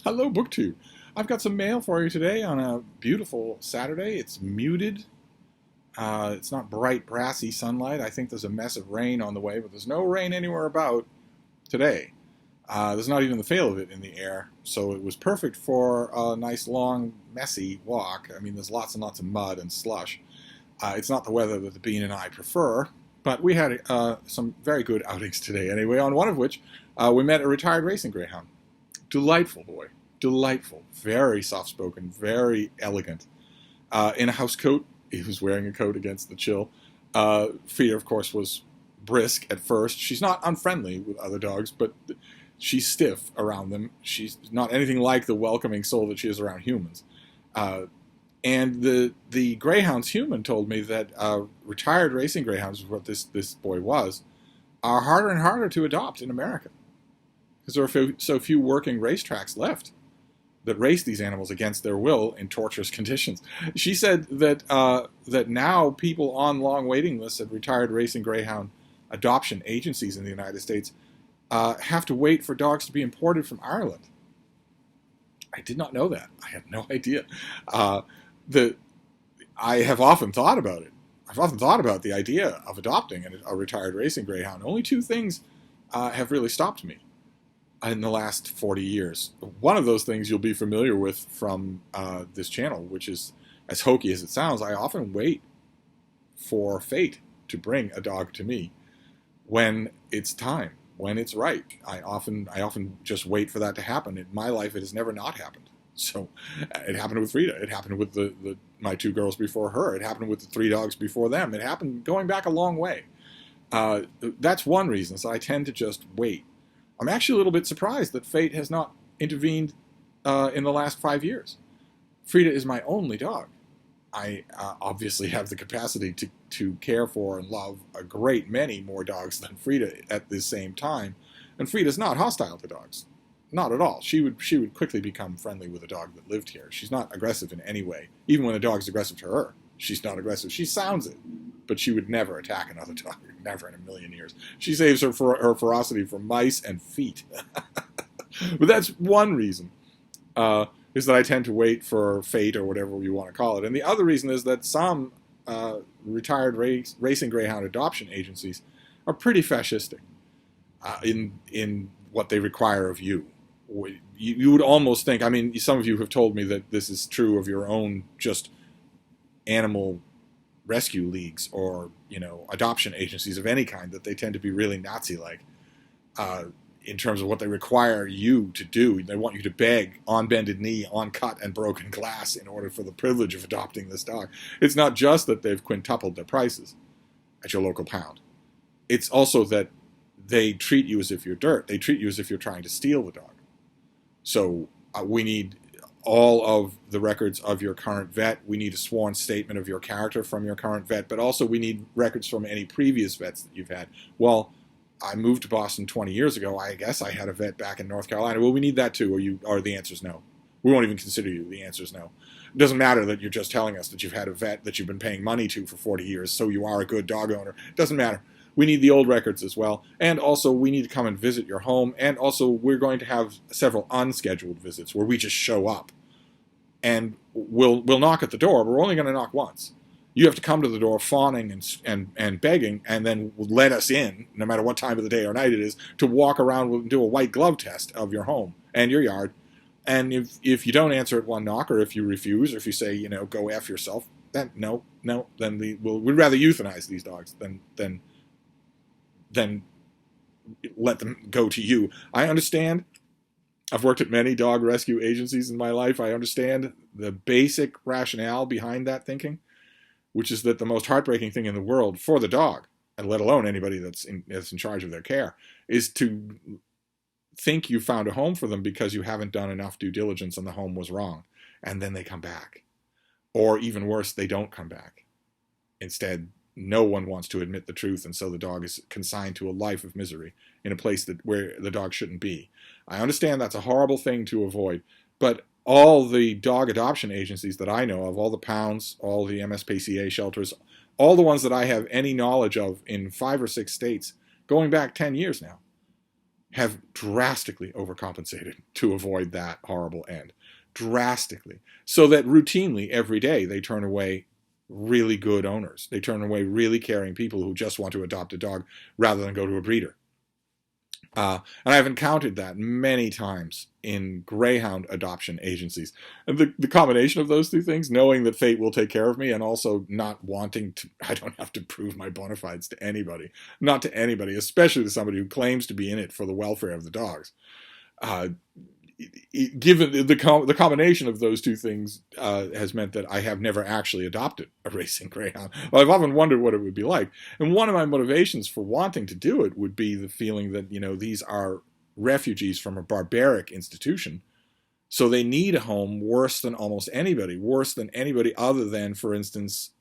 Hello, BookTube. I've got some mail for you today on a beautiful Saturday. It's muted. It's not bright, brassy sunlight. I think there's a mess of rain on the way, but there's no rain anywhere about today. There's not even the feel of it in the air, so it was perfect for a nice, long, messy walk. I mean, there's lots and lots of mud and slush. It's not the weather that the Bean and I prefer, but we had some very good outings today anyway, on one of which we met a retired racing greyhound. Delightful boy. Delightful. Very soft-spoken. Very elegant. In a house coat. He was wearing a coat against the chill. Frida, of course, was brisk at first. She's not unfriendly with other dogs, but she's stiff around them. She's not anything like the welcoming soul that she is around humans. And the greyhound's human told me that retired racing greyhounds, what this boy was, are harder and harder to adopt in America. Because there are so few working racetracks left that race these animals against their will in torturous conditions. She said that that now people on long waiting lists at retired racing greyhound adoption agencies in the United States have to wait for dogs to be imported from Ireland. I did not know that. I had no idea. I have often thought about it. I've often thought about the idea of adopting a retired racing greyhound. Only two things have really stopped me in the last 40 years. One of those things you'll be familiar with from this channel, which is, as hokey as it sounds, I often wait for fate to bring a dog to me when it's time, when it's right. I often just wait for that to happen. In my life, it has never not happened. So it happened with Frida. It happened with my two girls before her. It happened with the three dogs before them. It happened going back a long way. That's one reason. So I tend to just wait. I'm actually a little bit surprised that fate has not intervened in the last 5 years. Frida is my only dog. I obviously have the capacity to care for and love a great many more dogs than Frida at the same time. And Frida's not hostile to dogs. Not at all. She would quickly become friendly with a dog that lived here. She's not aggressive in any way. Even when a dog's aggressive to her, she's not aggressive. She sounds it, but she would never attack another dog. Never in a million years. She saves her ferocity for mice and feet. But that's one reason, is that I tend to wait for fate or whatever you want to call it. And the other reason is that some retired racing greyhound adoption agencies are pretty fascistic in what they require of you. You would almost think, I mean, some of you have told me that this is true of your own just animal rescue leagues or, adoption agencies of any kind, that they tend to be really Nazi-like in terms of what they require you to do. They want you to beg on bended knee, on cut and broken glass in order for the privilege of adopting this dog. It's not just that they've quintupled their prices at your local pound. It's also that they treat you as if you're dirt. They treat you as if you're trying to steal the dog. So we need all of the records of your current vet. We need a sworn statement of your character from your current vet, but also we need records from any previous vets that you've had. Well, I moved to Boston 20 years ago. I guess I had a vet back in North Carolina. Well, we need that too, or the answer's no. We won't even consider you. The answer's no. It doesn't matter that you're just telling us that you've had a vet that you've been paying money to for 40 years, so you are a good dog owner. It doesn't matter. We need the old records as well. And also, we need to come and visit your home. And also, we're going to have several unscheduled visits where we just show up. And we'll knock at the door, but we're only going to knock once. You have to come to the door fawning and begging, and then let us in, no matter what time of the day or night it is, to walk around and do a white glove test of your home and your yard. And if you don't answer at one knock, or if you refuse, or if you say, go F yourself, then no, then we'd rather euthanize these dogs than let them go to you. I understand. I've worked at many dog rescue agencies in my life. I understand the basic rationale behind that thinking, which is that the most heartbreaking thing in the world for the dog, and let alone anybody that's in charge of their care, is to think you found a home for them because you haven't done enough due diligence and the home was wrong. And then they come back. Or even worse, they don't come back. Instead, no one wants to admit the truth, and so the dog is consigned to a life of misery in a place where the dog shouldn't be. I understand that's a horrible thing to avoid, but all the dog adoption agencies that I know of, all the pounds, all the MSPCA shelters, all the ones that I have any knowledge of in 5 or 6 states, going back 10 years now, have drastically overcompensated to avoid that horrible end. Drastically. So that routinely every day they turn away really good owners. They turn away really caring people who just want to adopt a dog rather than go to a breeder. And I've encountered that many times in greyhound adoption agencies. And the combination of those two things, knowing that fate will take care of me and also not wanting to, I don't have to prove my bona fides to anybody, not to anybody, especially to somebody who claims to be in it for the welfare of the dogs. Given the combination of those two things has meant that I have never actually adopted a racing greyhound. Well, I've often wondered what it would be like. And one of my motivations for wanting to do it would be the feeling that, these are refugees from a barbaric institution. So they need a home worse than almost anybody, worse than anybody other than, for instance,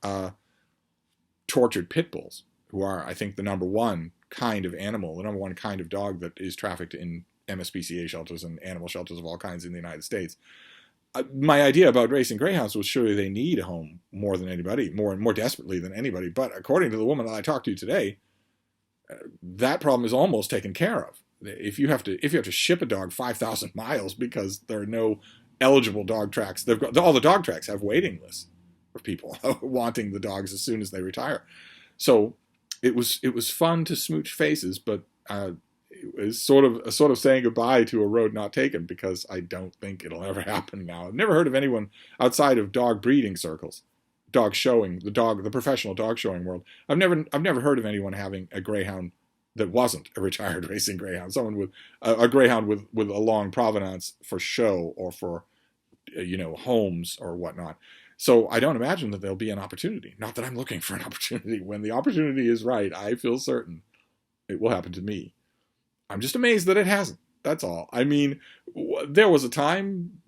tortured pit bulls, who are, I think, the number one kind of animal, the number one kind of dog that is trafficked in MSPCA shelters and animal shelters of all kinds in the United States. My idea about racing greyhounds was surely they need a home more than anybody, more desperately than anybody. But according to the woman that I talked to today, that problem is almost taken care of. If you have to ship a dog 5,000 miles because there are no eligible dog tracks, all the dog tracks have waiting lists for people wanting the dogs as soon as they retire. So it was fun to smooch faces, but it was sort of saying goodbye to a road not taken, because I don't think it'll ever happen now. I've never heard of anyone outside of dog breeding circles, dog showing, the professional dog showing world. I've never heard of anyone having a greyhound that wasn't a retired racing greyhound, someone with a greyhound with a long provenance for show or for homes or whatnot. So I don't imagine that there'll be an opportunity. Not that I'm looking for an opportunity. When the opportunity is right, I feel certain it will happen to me. I'm just amazed that it hasn't. That's all. I mean, there was a time,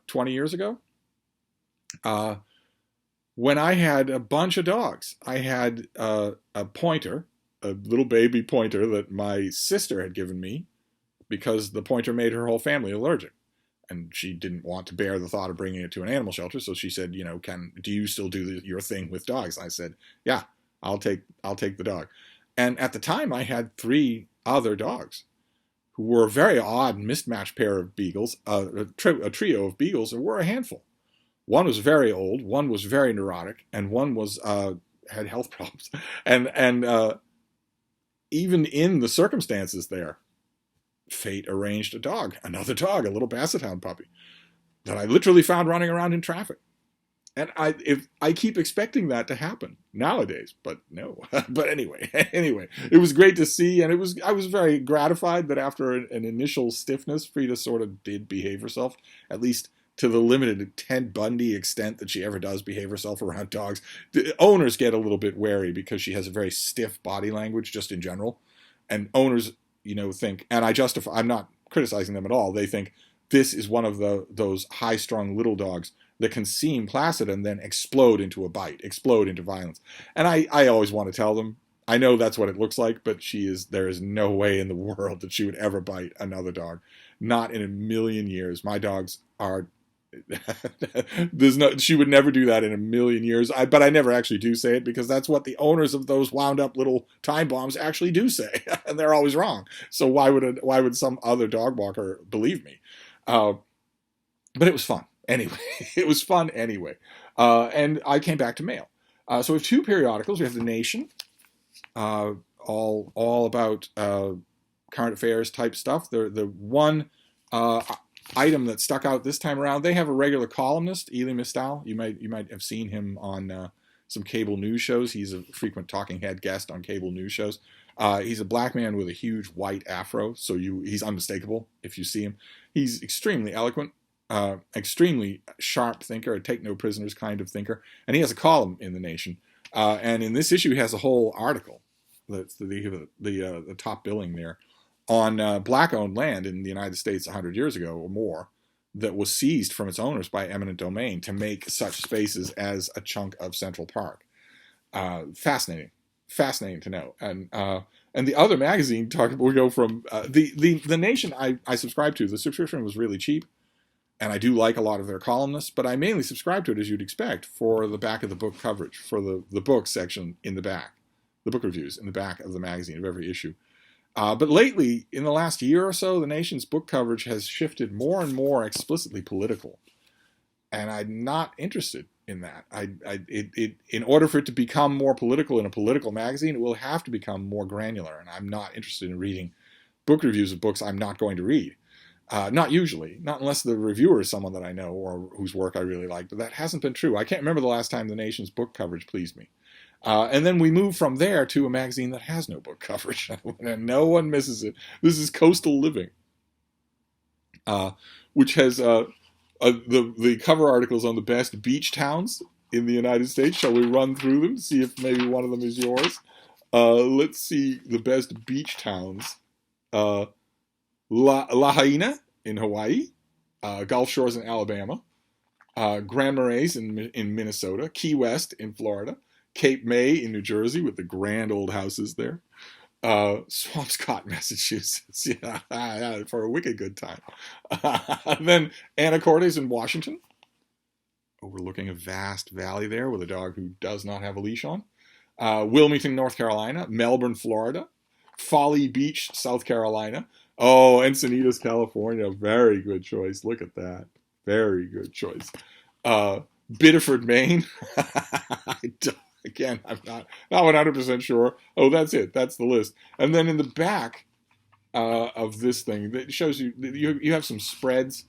20 years ago, when I had a bunch of dogs. I had a pointer, a little baby pointer that my sister had given me because the pointer made her whole family allergic. And she didn't want to bear the thought of bringing it to an animal shelter. So she said, do you still do your thing with dogs? I said, yeah, I'll take the dog. And at the time I had 3 other dogs who were a very odd mismatched pair of beagles, a trio of beagles, and were a handful. One was very old, one was very neurotic, and one was had health problems. And even in the circumstances there, fate arranged another dog, a little basset hound puppy that I literally found running around in traffic. And I keep expecting that to happen nowadays, but no. But anyway, it was great to see, and I was very gratified that after an initial stiffness, Frida sort of did behave herself, at least to the limited Ted Bundy extent that she ever does behave herself around dogs. The owners get a little bit wary because she has a very stiff body language just in general, and owners, think, and I'm not criticizing them at all. They think this is one of those high-strung little dogs that can seem placid and then explode into a bite, explode into violence. And I always want to tell them, I know that's what it looks like, but there is no way in the world that she would ever bite another dog. Not in a million years. My dogs are, she would never do that in a million years. But I never actually do say it, because that's what the owners of those wound up little time bombs actually do say. And they're always wrong. So why would some other dog walker believe me? But it was fun. Anyway, it was fun anyway. And I came back to mail. So we have 2 periodicals. We have The Nation, all about current affairs type stuff. The one item that stuck out this time around, they have a regular columnist, Ely Mistal. You might have seen him on some cable news shows. He's a frequent talking head guest on cable news shows. He's a black man with a huge white afro, so he's unmistakable if you see him. He's extremely eloquent. Extremely sharp thinker, a take no prisoners kind of thinker, and he has a column in The Nation. And in this issue, he has a whole article, that's the top billing there, on black-owned land in the United States 100 years ago or more that was seized from its owners by eminent domain to make such spaces as a chunk of Central Park. Fascinating to know. And the other magazine we go from the Nation I subscribe to. The subscription was really cheap. And I do like a lot of their columnists, but I mainly subscribe to it, as you'd expect, for the back of the book coverage, for the book section in the back, the book reviews in the back of the magazine of every issue. But lately, in the last year or so, the nation's book coverage has shifted more and more explicitly political, and I'm not interested in that. In order for it to become more political in a political magazine, it will have to become more granular, and I'm not interested in reading book reviews of books I'm not going to read. Not usually, not unless the reviewer is someone that I know or whose work I really like, but that hasn't been true. I can't remember the last time the nation's book coverage pleased me. And then we move from there to a magazine that has no book coverage, and no one misses it. This is Coastal Living, which has the cover articles on the best beach towns in the United States. Shall we run through them, see if maybe one of them is yours? Let's see the best beach towns. Lahaina in Hawaii, Gulf Shores in Alabama, Grand Marais in Minnesota, Key West in Florida, Cape May in New Jersey with the grand old houses there, Swampscott, Massachusetts, yeah, for a wicked good time. And then Anacortes in Washington, overlooking a vast valley there with a dog who does not have a leash on. Wilmington, North Carolina, Melbourne, Florida, Folly Beach, South Carolina. Oh, Encinitas, California. Very good choice. Look at that. Very good choice. Biddeford, Maine. Again, I'm not 100% sure. Oh, that's it. That's the list. And then in the back of this thing, that shows you have some spreads,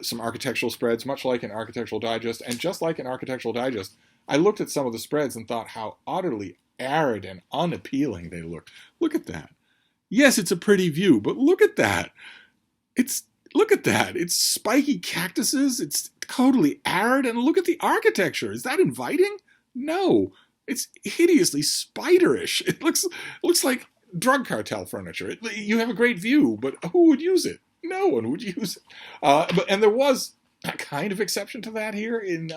some architectural spreads, much like an Architectural Digest. And just like an Architectural Digest, I looked at some of the spreads and thought how utterly arid and unappealing they look. Look at that. Yes, it's a pretty view, but look at that. Look at that. It's spiky cactuses. It's totally arid, and look at the architecture. Is that inviting? No. It's hideously spiderish. It looks like drug cartel furniture. You have a great view, but who would use it? No one would use it. And there was a kind of exception to that here in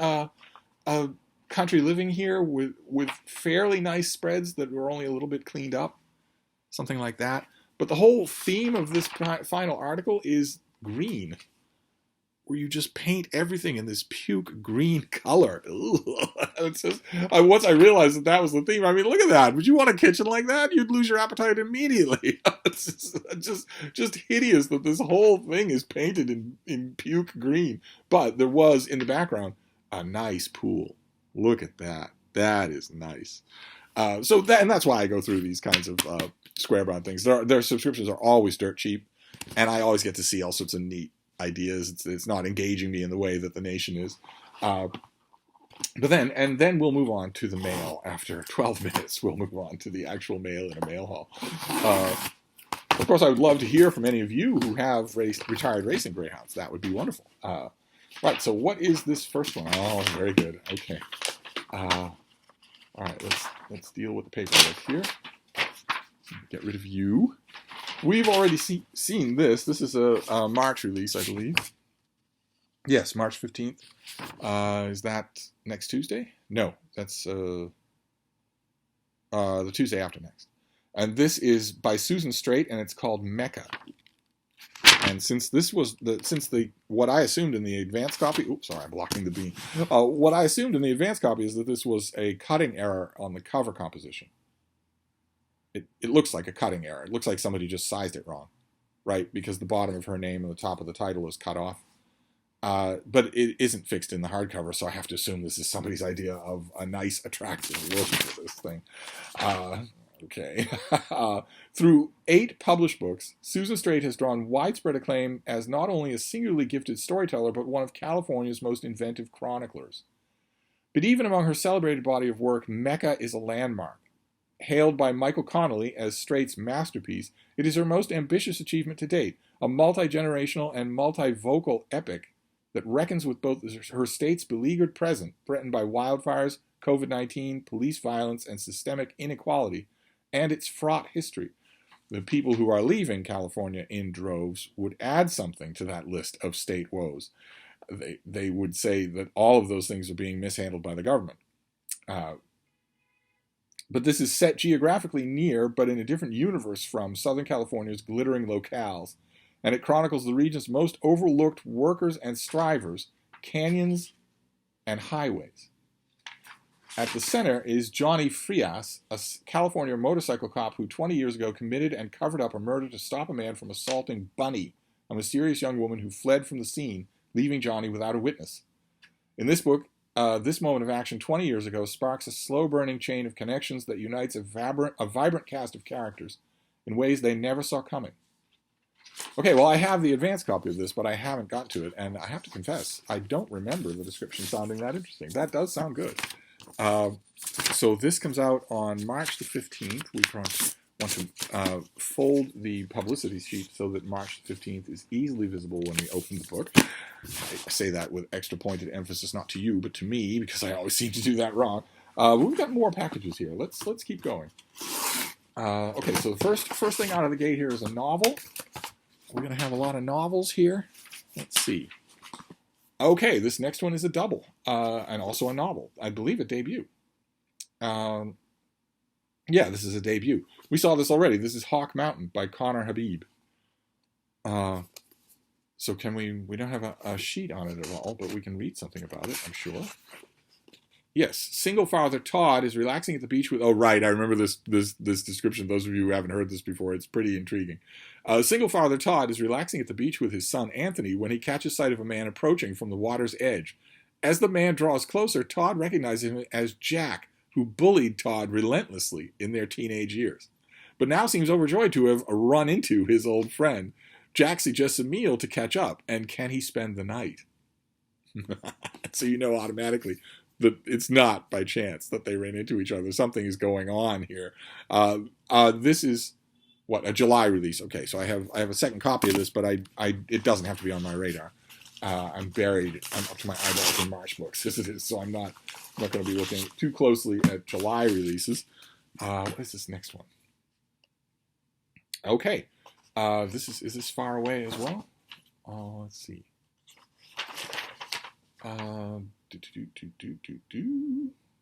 Country Living here with fairly nice spreads that were only a little bit cleaned up. Something like that. But the whole theme of this final article is green, where you just paint everything in this puke green color. It's just, once I realized that was the theme, I mean, look at that. Would you want a kitchen like that? You'd lose your appetite immediately. It's just hideous that this whole thing is painted in puke green. But there was, in the background, a nice pool. Look at that. That is nice. And that's why I go through these kinds of square bound things. Their subscriptions are always dirt cheap, and I always get to see all sorts of neat ideas. It's not engaging me in the way that the Nation is. But then we'll move on to the mail. After 12 minutes, we'll move on to the actual mail in a mail haul. Of course, I would love to hear from any of you who have retired racing greyhounds. That would be wonderful. Right, so what is this first one? Oh, very good. Okay. All right, let's deal with the paperwork here. Get rid of you. We've already seen this. This is a March release, I believe. Yes, March 15th. Is that next Tuesday? No, that's the Tuesday after next. And this is by Susan Straight, and it's called Mecca. And since this was what I assumed in the advance copy, oops, sorry, I'm blocking the beam. What I assumed in the advance copy is that this was a cutting error on the cover composition. It looks like a cutting error. It looks like somebody just sized it wrong, right? Because the bottom of her name and the top of the title is cut off. But it isn't fixed in the hardcover, so I have to assume this is somebody's idea of a nice, attractive look for this thing. Okay. Through 8 published books, Susan Straight has drawn widespread acclaim as not only a singularly gifted storyteller, but one of California's most inventive chroniclers. But even among her celebrated body of work, Mecca is a landmark. Hailed by Michael Connelly as Straight's masterpiece, it is her most ambitious achievement to date, a multi-generational and multi-vocal epic that reckons with both her state's beleaguered present, threatened by wildfires, COVID-19, police violence, and systemic inequality, and its fraught history. The people who are leaving California in droves would add something to that list of state woes. They would say that all of those things are being mishandled by the government. But this is set geographically near, but in a different universe from, Southern California's glittering locales, and it chronicles the region's most overlooked workers and strivers, canyons, and highways. At the center is Johnny Frias, a California motorcycle cop who 20 years ago committed and covered up a murder to stop a man from assaulting Bunny, a mysterious young woman who fled from the scene, leaving Johnny without a witness. In this book, this moment of action 20 years ago sparks a slow-burning chain of connections that unites a vibrant cast of characters in ways they never saw coming. Okay, well, I have the advanced copy of this, but I haven't got to it, and I have to confess, I don't remember the description sounding that interesting. That does sound good. So this comes out on March the 15th. We want to fold the publicity sheet so that March the 15th is easily visible when we open the book. I say that with extra pointed emphasis, not to you, but to me, because I always seem to do that wrong. We've got more packages here. Let's keep going. Okay, so the first thing out of the gate here is a novel. We're going to have a lot of novels here. Let's see. Okay, this next one is a double, and also a novel. I believe a debut. Yeah, this is a debut. We saw this already. This is Hawk Mountain by Connor Habib. So we don't have a sheet on it at all, but we can read something about it, I'm sure. Yes, single father Todd is relaxing at the beach with... Oh, right, I remember this description. Those of you who haven't heard this before, it's pretty intriguing. Single father Todd is relaxing at the beach with his son Anthony when he catches sight of a man approaching from the water's edge. As the man draws closer, Todd recognizes him as Jack, who bullied Todd relentlessly in their teenage years, but now seems overjoyed to have run into his old friend. Jack suggests a meal to catch up, and can he spend the night? So you know automatically that it's not by chance that they ran into each other. Something is going on here. This is what, a July release. Okay, so I have a second copy of this, but it doesn't have to be on my radar. I'm up to my eyeballs in March books as it is, so I'm not going to be looking too closely at July releases. What is this next one? Okay, is this far away as well? Let's see.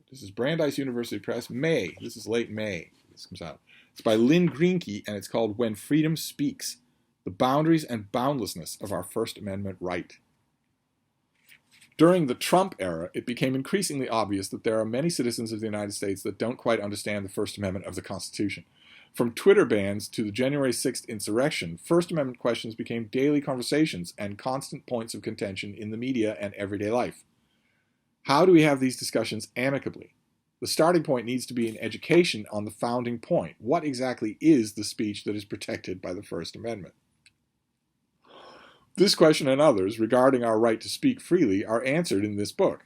This is Brandeis University Press, May. This is late May. This comes out. It's by Lynn Greenkey, and it's called When Freedom Speaks: The Boundaries and Boundlessness of Our First Amendment Right. During the Trump era, it became increasingly obvious that there are many citizens of the United States that don't quite understand the First Amendment of the Constitution. From Twitter bans to the January 6th insurrection, First Amendment questions became daily conversations and constant points of contention in the media and everyday life. How do we have these discussions amicably? The starting point needs to be an education on the founding point. What exactly is the speech that is protected by the First Amendment? This question and others regarding our right to speak freely are answered in this book.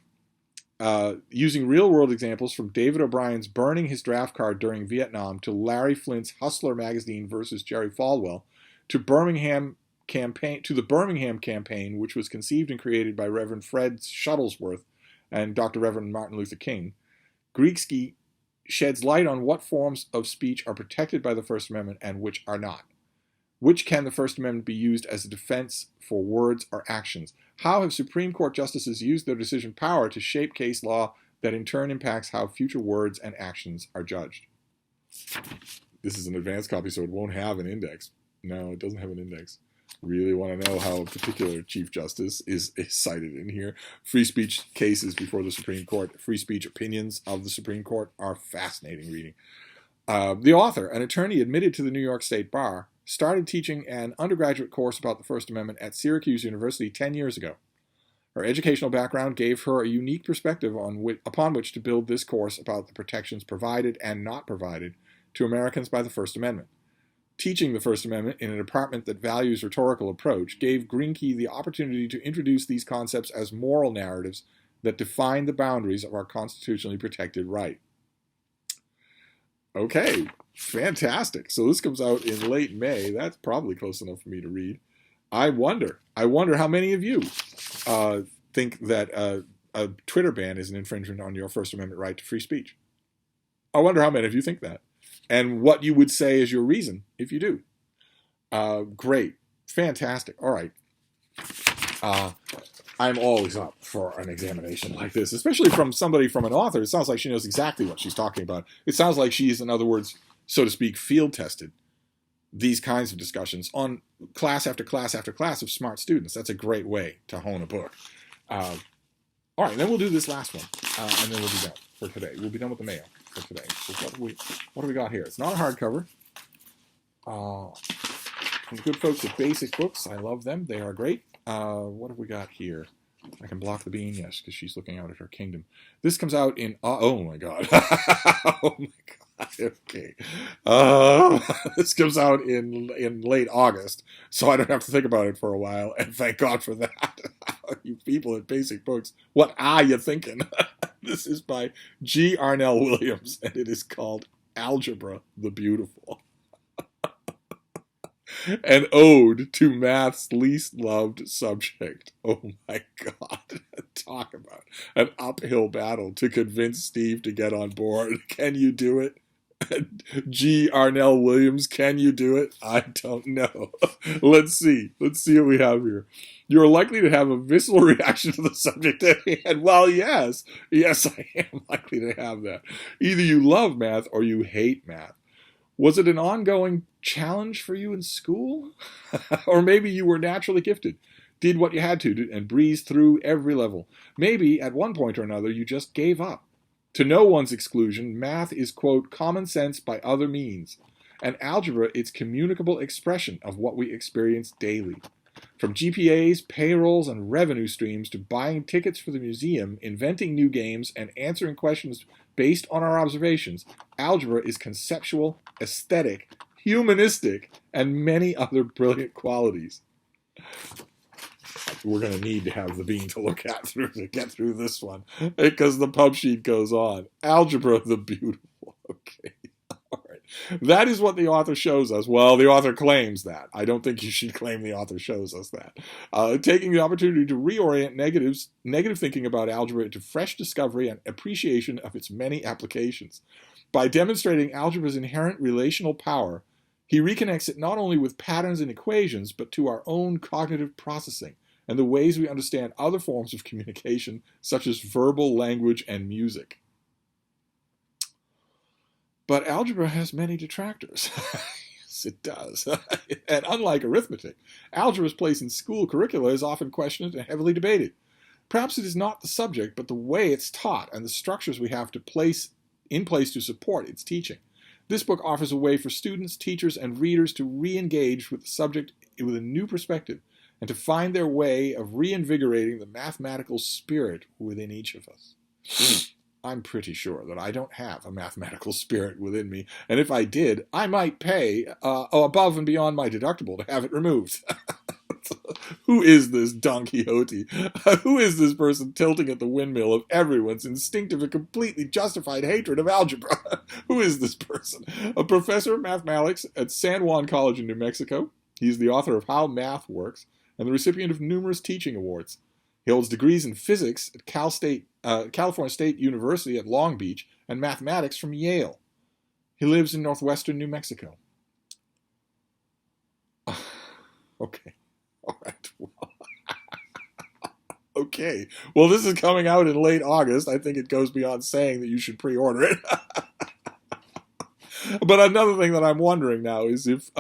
Using real-world examples from David O'Brien's burning his draft card during Vietnam to Larry Flint's Hustler magazine versus Jerry Falwell to the Birmingham campaign, which was conceived and created by Reverend Fred Shuttlesworth and Dr. Reverend Martin Luther King, Greenkey sheds light on what forms of speech are protected by the First Amendment and which are not. Which can the First Amendment be used as a defense for words or actions? How have Supreme Court justices used their decision power to shape case law that in turn impacts how future words and actions are judged? This is an advanced copy, so it won't have an index. No, it doesn't have an index. Really want to know how a particular Chief Justice is cited in here. Free speech cases before the Supreme Court, free speech opinions of the Supreme Court are fascinating reading. The author, an attorney admitted to the New York State Bar, started teaching an undergraduate course about the First Amendment at Syracuse University 10 years ago. Her educational background gave her a unique perspective upon which to build this course about the protections provided and not provided to Americans by the First Amendment. Teaching the First Amendment in a department that values rhetorical approach gave Greenkey the opportunity to introduce these concepts as moral narratives that define the boundaries of our constitutionally protected right. Okay, fantastic. So this comes out in late May. That's probably close enough for me to read. I wonder how many of you think that a Twitter ban is an infringement on your First Amendment right to free speech. I wonder how many of you think that, and what you would say is your reason if you do. Great, fantastic. All right. I'm always up for an examination like this, especially from somebody from an author. It sounds like she knows exactly what she's talking about. It sounds like she's, in other words, so to speak, field tested these kinds of discussions on class after class after class of smart students. That's a great way to hone a book. All right, then we'll do this last one, and then we'll be done. for today. We'll be done with the mail for today. So what do we got here? It's not a hardcover. From the good folks at Basic Books. I love them. They are great. What have we got here? I can block the bean, yes, because she's looking out at her kingdom. This comes out in... oh, my God. Oh, my God. Okay. This comes out in late August, so I don't have to think about it for a while, and thank God for that. You people at Basic Books, what are you thinking? This is by G. Arnell Williams, and it is called Algebra the Beautiful. An ode to math's least loved subject. Oh my God. Talk about an uphill battle to convince Steve to get on board. Can you do it? G. Arnell Williams, can you do it? I don't know. Let's see. Let's see what we have here. You're likely to have a visceral reaction to the subject at hand. Well, yes. Yes, I am likely to have that. Either you love math or you hate math. Was it an ongoing challenge for you in school? Or maybe you were naturally gifted, did what you had to and breezed through every level. Maybe at one point or another you just gave up. To no one's exclusion, math is, quote, common sense by other means, and algebra its communicable expression of what we experience daily. From GPAs, payrolls, and revenue streams to buying tickets for the museum, inventing new games, and answering questions based on our observations, algebra is conceptual, aesthetic, humanistic, and many other brilliant qualities. We're going to need to have the bean to look at to get through this one, because the pub sheet goes on. Algebra the Beautiful. Okay. All right. That is what the author shows us. Well, the author claims that. I don't think you should claim the author shows us that. Taking the opportunity to reorient negative thinking about algebra into fresh discovery and appreciation of its many applications. By demonstrating algebra's inherent relational power, he reconnects it not only with patterns and equations, but to our own cognitive processing and the ways we understand other forms of communication, such as verbal language and music. But algebra has many detractors. Yes, it does. And unlike arithmetic, algebra's place in school curricula is often questioned and heavily debated. Perhaps it is not the subject, but the way it's taught and the structures we have to place in place to support its teaching. This book offers a way for students, teachers, and readers to re-engage with the subject with a new perspective and to find their way of reinvigorating the mathematical spirit within each of us. I'm pretty sure that I don't have a mathematical spirit within me, and if I did, I might pay above and beyond my deductible to have it removed. Who is this Don Quixote? Who is this person tilting at the windmill of everyone's instinctive and completely justified hatred of algebra? Who is this person? A professor of mathematics at San Juan College in New Mexico. He's the author of How Math Works and the recipient of numerous teaching awards. He holds degrees in physics at California State University at Long Beach and mathematics from Yale. He lives in northwestern New Mexico. Okay. All right. Okay. Well, this is coming out in late August. I think it goes beyond saying that you should pre-order it. But another thing that I'm wondering now is if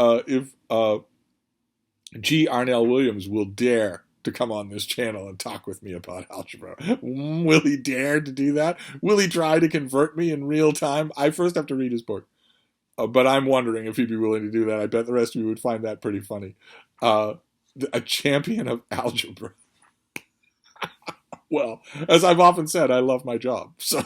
G. Arnell Williams will dare to come on this channel and talk with me about algebra. Will he dare to do that? Will he try to convert me in real time? I first have to read his book. But I'm wondering if he'd be willing to do that. I bet the rest of you would find that pretty funny. A champion of algebra. Well, as I've often said, I love my job. So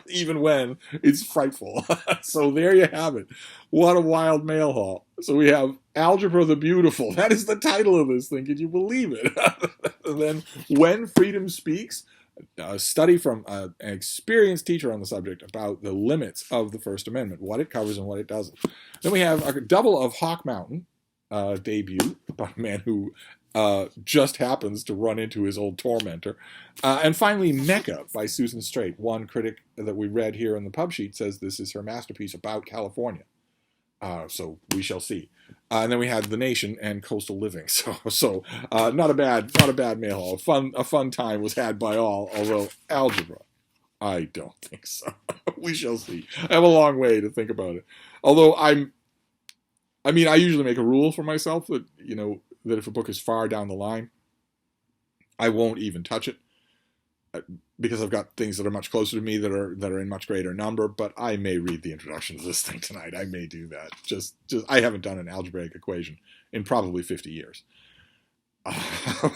even when it's frightful. So there you have it. What a wild mail haul. So we have Algebra the Beautiful. That is the title of this thing. Can you believe it? And then When Freedom Speaks, a study from an experienced teacher on the subject about the limits of the First Amendment, what it covers and what it doesn't. Then we have a double of Hawk Mountain debut about a man who just happens to run into his old tormentor. And finally, Mecca by Susan Straight. One critic that we read here in the pub sheet says this is her masterpiece about California. So we shall see. And then we had The Nation and Coastal Living. So not a bad mail haul. A fun time was had by all, although algebra, I don't think so. We shall see. I have a long way to think about it. Although I usually make a rule for myself that, that if a book is far down the line, I won't even touch it. because I've got things that are much closer to me that are in much greater number. But I may read the introduction to this thing tonight. I may do that. Just I haven't done an algebraic equation in probably 50 years.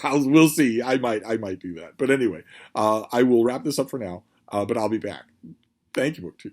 We'll see. I might do that. But anyway, I will wrap this up for now. But I'll be back. Thank you, BookTube.